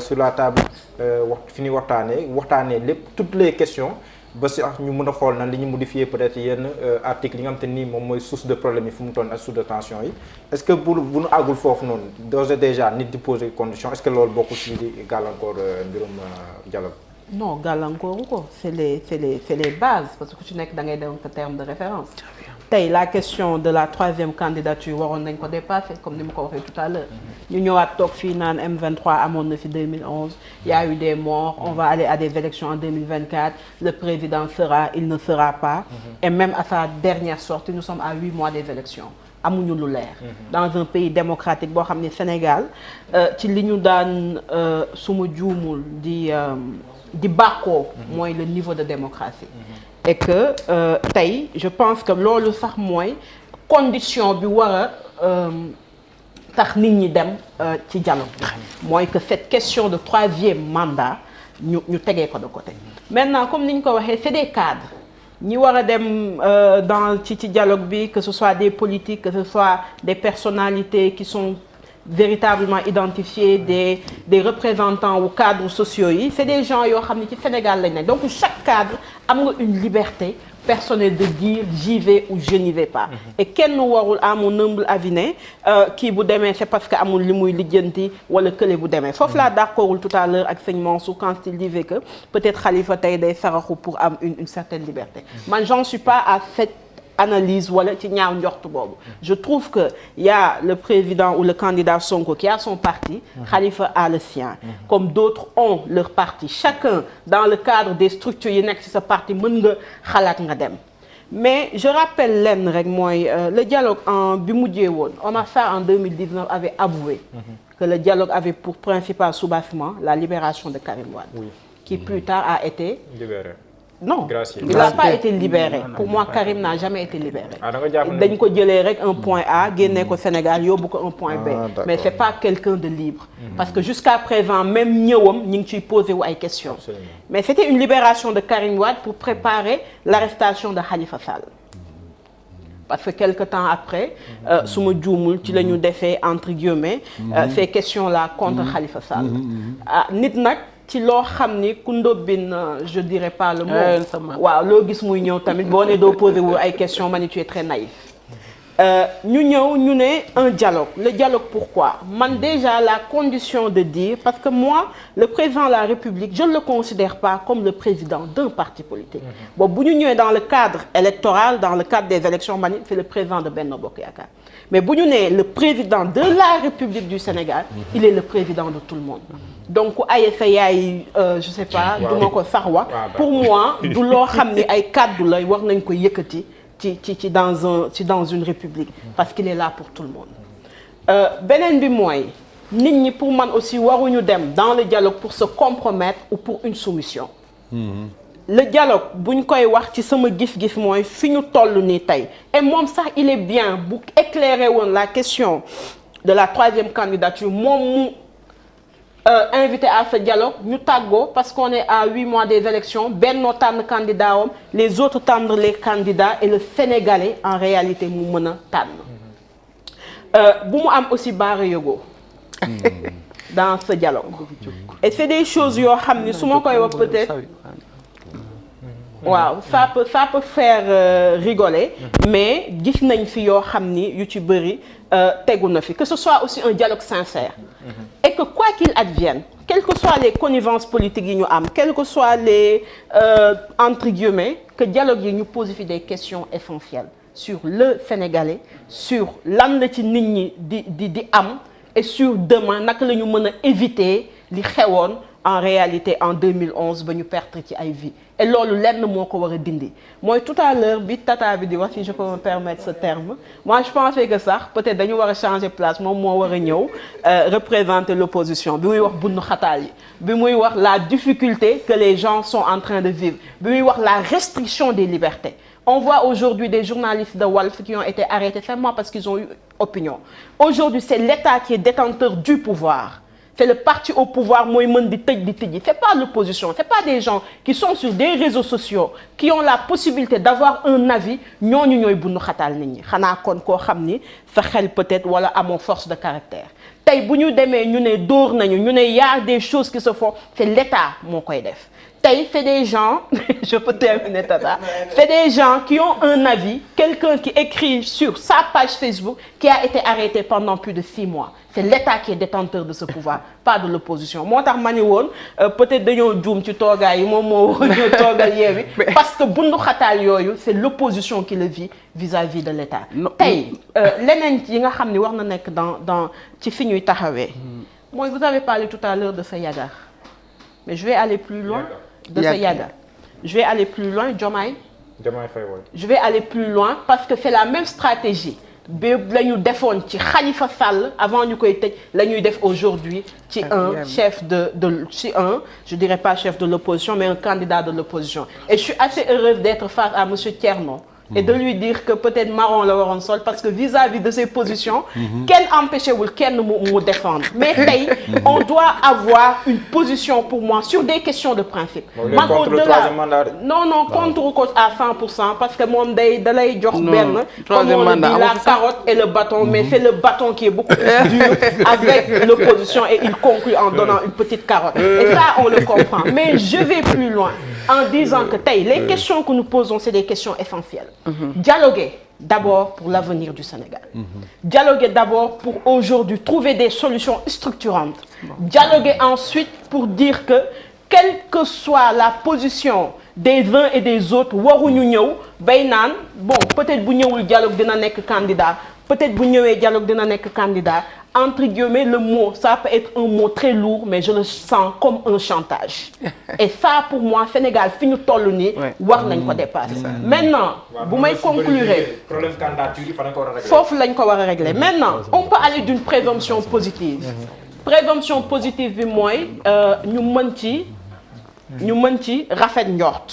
sur la table fi ñuy waxtaanee lépp toutes les questions ba si ñu mën a xool na li ñu modifier peut-être yenn articles yi nga xam te ni moom mooy source de problème yi fu mu toll ak source de tension yi est-ce que bu nu àggul foofu noonu d'ores et déjà nit di poser condition est-ce que loolu bokkul ci di gàllankoor mbirum dialogue. non gàllankooru ko c'est les bases parce que ku ci nekk da ngay dem ko terme de référence. tey la question de la troisième candidature waroon nañ ko dépasser comme ni ma ko waxee tout à l'heure ñu ñëwaat toog fii naan M23 amoon na fi 2011 il y a eu des morts on va aller à des élections en 2024 le président sera il ne sera pas et même à sa dernière sortie nous sommes à 8 mois des élections amuñu lu leer dans un pays démocratique boo xam ne Sénégal ci li ñu daan suma juumul di bàkkoo mooy le niveau de démocratie et que tey je pense que loolu sax mooy condition bi war a tax nit ñi dem ci dialogue mooy que cette question de troisième mandat ñu tegee ko de côté maintenant comme ni ñu ko waxee c'est des cadres ñi war a dem dans ci dialogue bi que ce soit des politiques que ce soit des personnalités qui sont véritablement identifiés des représentants ou cadres sociaux yi c'est des gens yoo xam ne ci Sénégal lañ ne donc chaque cadre am nga une liberté personnelle de dire j'y vais ou je n'y vais pas et kenn warul à mon humble avis ne kii bu demee c'est parce que amul li muy lijjanti wala kële bu demee foofu laa d'accordul tout à l'heure ak sëñ Mansour quand il disait que peut-être Khalifa tey day saraxu pour am une certaine liberté man j'en suis pas à cette analyse wala ci ñaaw njortu boobu je trouve que y a le président ou le candidat Sonko qui a son parti Khalifa a le sien comme d'autres ont leur parti chacun dans le cadre des structures yi nekk ci sa parti mën nga xalaat nga dem mais je rappelle lenn rek mooy le dialogue bi mujjee woon Omar Sarr en 2019 avait avoué que le dialogue avait pour principal soubassement la libération de Karim Wade qui plus tard a été libéré. Non, il n'a pas été libéré. Pour moi, Karim n'a jamais été libéré. dañ ko jëlee rek un point A génne ko Sénégal yóbbu ko un point B. Mais c'est pas quelqu'un de libre. Parce que jusqu'à présent même ñëwam ñu ngi ciy posé wu ay questions. Mais c'était une libération de Karim Wade pour préparer l'arrestation de Khalifa Sall. Parce que quelque temps après su ma juumul ci la ñu defee entre guillemets ces questions-là contre Khalifa Sall. nit nag. ci loo xam ni ku ndóbbin je dirais pas le mot waaw loo gis muy ñëw tamit boo ne doo poser wu ay questions man tu es très naïf ñu ñëw ñu ne un dialogue le dialogue pourquoi man déjà la condition de dire parce que moi le président de la République je ne le considère pas comme le président d'un parti politique bon bu ñu ñëwee dans le cadre électoral dans le cadre des élections man c'est le président de Benno Bokk Yaakaar mais bu ñu nee le président de la République du Sénégal il est le président de tout le monde donc ay sa yaay je sais pas du ma ko sax wax pour moi du loo xam ni ay kàddu la war nañ ko yëkkati ci dans une république parce qu'il est là pour tout le monde beneen bi mooy nit ñi pour man aussi waruñu dem dans le dialogue pour se compromettre ou pour une soumission le dialogue buñ koy wax ci sama gis-gis mooy fi ñu toll nii tey et moom sax il est bien bu éclairer woon la question de la troisième candidature moom mu invité à ce dialogue ñu tàggoo parce qu'on est à 8 mois des élections Benno tànn candidat am les autres tànn les candidats et le Sénégalais en réalité mu mën a tànn bu mu am aussi baara yógoo dans ce dialogue et c'est des choses yoo xam ni su ma koy wax peut-être waaw ça peut faire rigoler mais gis nañ fi yoo xam ni yu ci bëri tegu na fi que ce soit aussi un dialogue sincère et que quoi qu'il advienne quelles que soient les connivences politiques yi ñu am quelles que soient les entre guillemets que dialogue yi ñu pose fi des questions essentielles sur le Sénégalais sur lan la ci nit ñi di am et sur demain naka la ñu mën a éviter li xewoon en réalité en 2011 ba ñu perdre ci ay vies et loolu lenn moo ko war a dindi mooy tout à l'heure bi tata bi di wax si je peux me permettre ce terme moi je pensais que sax peut-être dañu war a changer place moom moo war a ñëw représenter l'opposition bi muy wax bundu xataal yi bi muy wax la difficulté que les gens sont en train de vivre bi muy wax la restriction des libertés on voit aujourd'hui des journalistes de Walf qui ont été arrêtés simplement parce qu'ils ont eu opinion aujourd'hui c'est l'État qui est détenteur du pouvoir c'est le parti au pouvoir mooy mën di tëj di tëjji c'est pas l'opposition c'est pas des gens qui sont sur des réseaux sociaux qui ont la possibilité d'avoir un avis ñooñu ñooy bundu xataal nit ñi xanaa kon koo xam ni sa xel peut-être wala amoo force de caractère tey bu ñu demee ñu ne dóor nañu ñu ne y a des choses qui se font c'est l'État moo koy def tey c'est des gens je peux terminer Tata c'est des gens qui ont un avis quelqu'un qui écrit sur sa page Facebook qui a été arrêté pendant plus de 6 mois c'est l'État qui est détenteur de ce pouvoir pas de l'opposition moo tax ma ni woon peut-être dañoo juum ci toogaay yi moom moo ñu toogal Yewwi parce que bundu xataal yooyu c'est l'opposition qui le vit vis-à-vis de l'État tey leneen yi nga xam ni war na nekk dans ci fi ñuy taxawee mooy vous avez parlé tout à l'heure de sa yagar mais je vais aller plus loin de sa yagar je vais aller plus loin Diomaye Faye je vais aller plus loin parce que c'est la même stratégie bi la ñu defoon ci Khalifa Sall avant ñu koy tëj la ñuy def aujourd'hui ci un chef ci un je dirais pas chef de l'opposition mais un candidat de l'opposition et je suis assez heureuse d'être face à monsieur Thierno et de lui dire que peut-être marron la waroon sol parce que vis-à-vis de ses positions kenn empêché wul kenn mu défendre mais tey on doit avoir une position pour moi sur des questions de principe man au-delà non contre ko à 100% parce que moom da lay jox benn comme on dit la carotte et le bâton mais c'est le bâton qui est beaucoup plus dur avec l'opposition et il conclut en donnant une petite carotte et ça on le comprend mais je vais plus loin en disant que tey les questions que nous posons c'est des questions essentielles dialoguer d'abord pour l'avenir du Sénégal dialoguer d'abord pour aujourd'hui trouver des solutions structurantes dialoguer ensuite pour dire que quelle que soit la position des uns et des autres waruñu ñëw bay naan bon peut-être bu ñëwul dialogue dina nekk candidat peut-être bu ñëwee dialogue dina nekk candidat entre guillemets le mot ça peut être un mot très lourd mais je le sens comme un chantage et ça pour moi Sénégal fi ñu toll nii war nañ ko dépasser maintenant bu may conclure problème candidature yi fa lañ ko war a régler foofu lañ ko war a régler maintenant on peut aller d'une présomption positive présomption positive bi mooy ñu mën ci rafet njort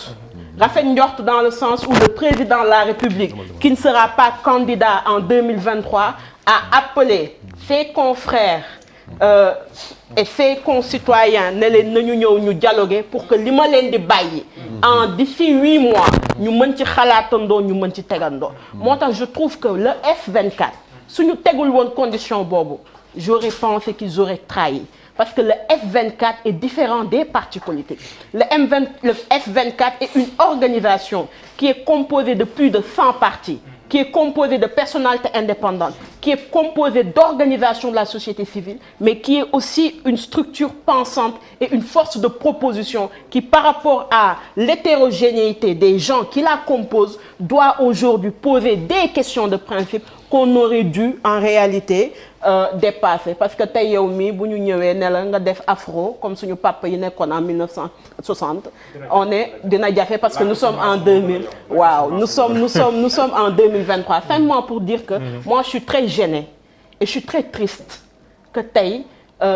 dans le sens où le président de la République qui ne sera pas candidat en 2023 a appelé ses confrères et ses concitoyens ne leen nañu ñëw ñu dialoguer pour que li ma leen di bàyyi en d'ici 8 mois ñu mën ci xalaatandoo ñu mën ci tegandoo moo tax je trouve que le F24 suñu tegul woon condition boobu j'aurais pensé qu'ils auraient trahi parce que le F24 est différent des partis politiques. Le F24 est une organisation qui est composée de plus de 100 partis, qui est composée de personnalités indépendantes, qui est composée d'organisations de la société civile, mais qui est aussi une structure pensante et une force de proposition qui, par rapport à l'hétérogénéité des gens qui la composent, doit aujourd'hui poser des questions de principe qu'on aurait dû en réalité dépasser parce que tey yow mii bu ñu ñëwee ne la nga def afro comme suñu papa yi nekkoon en 1960 on est dina jafe parce que nous sommes en 2000 waaw nous sommes en 2023 simplement pour dire que moi je suis très gênée et je suis très triste que tey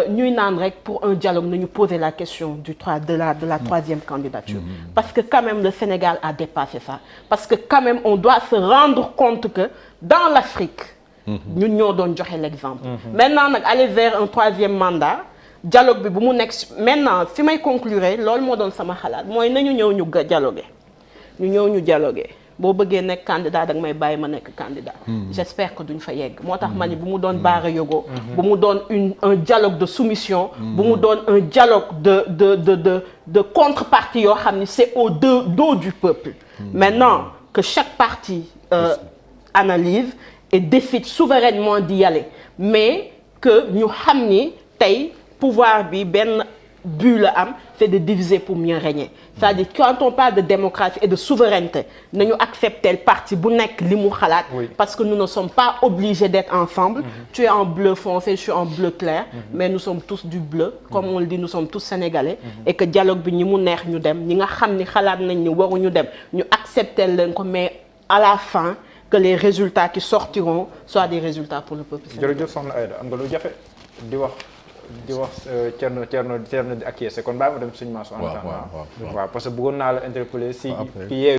ñuy naan rek pour un dialogue nañu poser la question de la troisième candidature parce que quand même le Sénégal a dépassé ça parce que quand même on doit se rendre compte que dans l'Afrique ñun ñoo doon joxe l'exemple maintenant nag aller vers un troisième mandat dialogue bi bu mu nekk maintenant fi may conclure loolu moo doon sama xalaat mooy nañu ñëw ñu dialoguer boo bëggee nekk candidat da nga may bàyyi ma nekk candidat j'espère que duñ fa yegg moo tax ma ni bu mu doon baara yogo bu mu doon un dialogue de soumission bu mu doon un dialogue de contrepartie yoo xam ni c'est au dos du peuple maintenant que chaque parti analyse et décide souverainement d'y aller mais que ñu xam ni tey pouvoir bi benn but la am c'est de diviser pour mieux régner c'est-à-dire quand on parle de démocratie et de souveraineté nañu accepter le parti bu nekk li mu xalaat parce que nous ne sommes pas obligés d'être ensemble tu es en bleu foncé je suis en bleu clair mais nous sommes tous du bleu comme on le dit nous sommes tous sénégalais et que dialogue bi ñi mu neex ñu dem ñi nga xam ni xalaat nañ ni waruñu dem ñu accepter leen ko mais à la fin que les résultats qui sortiront soient des résultats pour le peuple sénégalais. jërëjëf soxna Aïda am nga lu jafe di wax Thierno di acquiescer kon bàyyi ma dem suñu maasu. waaw parce que bëggoon naa la interpeller si.